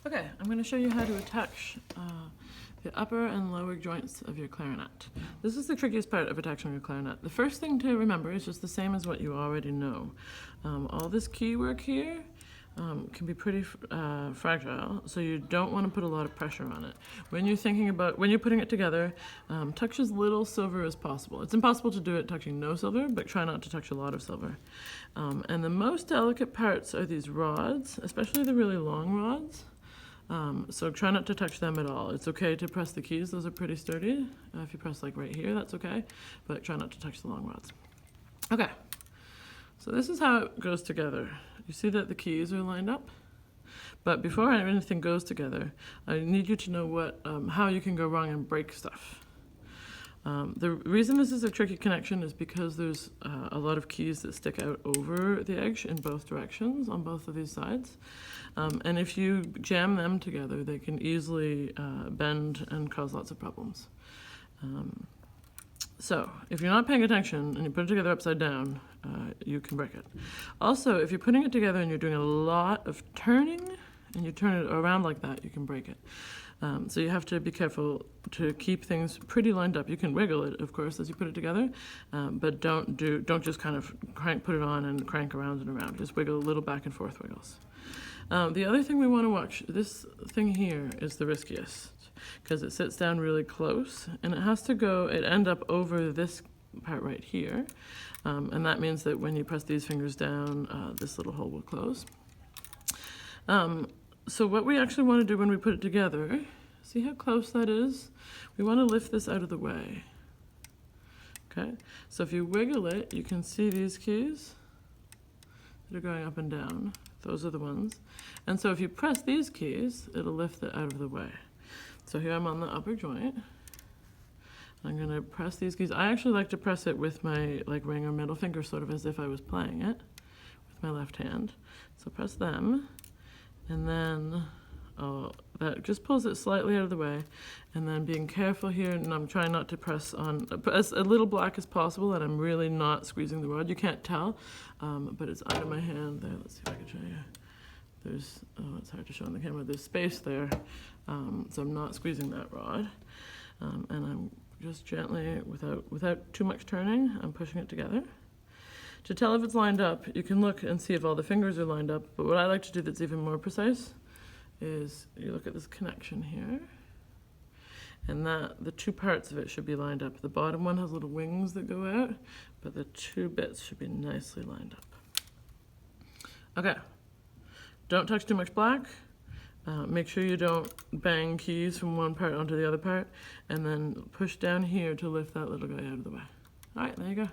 Okay, I'm going to show you how to attach the upper and lower joints of your clarinet. This is the trickiest part of attaching your clarinet. The first thing to remember is just the same as what you already know. All this key work here can be pretty fragile, so you don't want to put a lot of pressure on it. When you're putting it together, touch as little silver as possible. It's impossible to do it touching no silver, but try not to touch a lot of silver. And the most delicate parts are these rods, especially the really long rods. So try not to touch them at all. It's okay to press the keys, those are pretty sturdy. If you press like right here, that's okay, but try not to touch the long rods. Okay, so this is how it goes together. You see that the keys are lined up? But before anything goes together, I need you to know how you can go wrong and break stuff. The reason this is a tricky connection is because there's a lot of keys that stick out over the edge in both directions on both of these sides. And if you jam them together, they can easily bend and cause lots of problems. So if you're not paying attention and you put it together upside down, you can break it. Also, if you're putting it together and you're doing a lot of turning and you turn it around like that, you can break it. So you have to be careful to keep things pretty lined up. You can wiggle it, of course, as you put it together, but don't just kind of put it on and crank around and around. Just wiggle a little back and forth wiggles. The other thing we want to watch, this thing here is the riskiest because it sits down really close and it has to end up over this part right here. And that means that when you press these fingers down, this little hole will close. So what we actually want to do when we put it together, see how close that is? We want to lift this out of the way. Okay, so if you wiggle it, you can see these keys that are going up and down. Those are the ones. And so if you press these keys, it'll lift it out of the way. So here I'm on the upper joint. I'm going to press these keys. I actually like to press it with my ring or middle finger, sort of as if I was playing it with my left hand. So press them. And then that just pulls it slightly out of the way. And then being careful here, and I'm trying not to press on as a little black as possible, and I'm really not squeezing the rod. You can't tell, but it's out of my hand there. Let's see if I can show you. It's hard to show on the camera. There's space there, so I'm not squeezing that rod. And I'm just gently, without too much turning, I'm pushing it together. To tell if it's lined up, you can look and see if all the fingers are lined up, but what I like to do that's even more precise is you look at this connection here, and the two parts of it should be lined up. The bottom one has little wings that go out, but the two bits should be nicely lined up. Okay, don't touch too much black. Make sure you don't bang keys from one part onto the other part, and then push down here to lift that little guy out of the way. All right, there you go.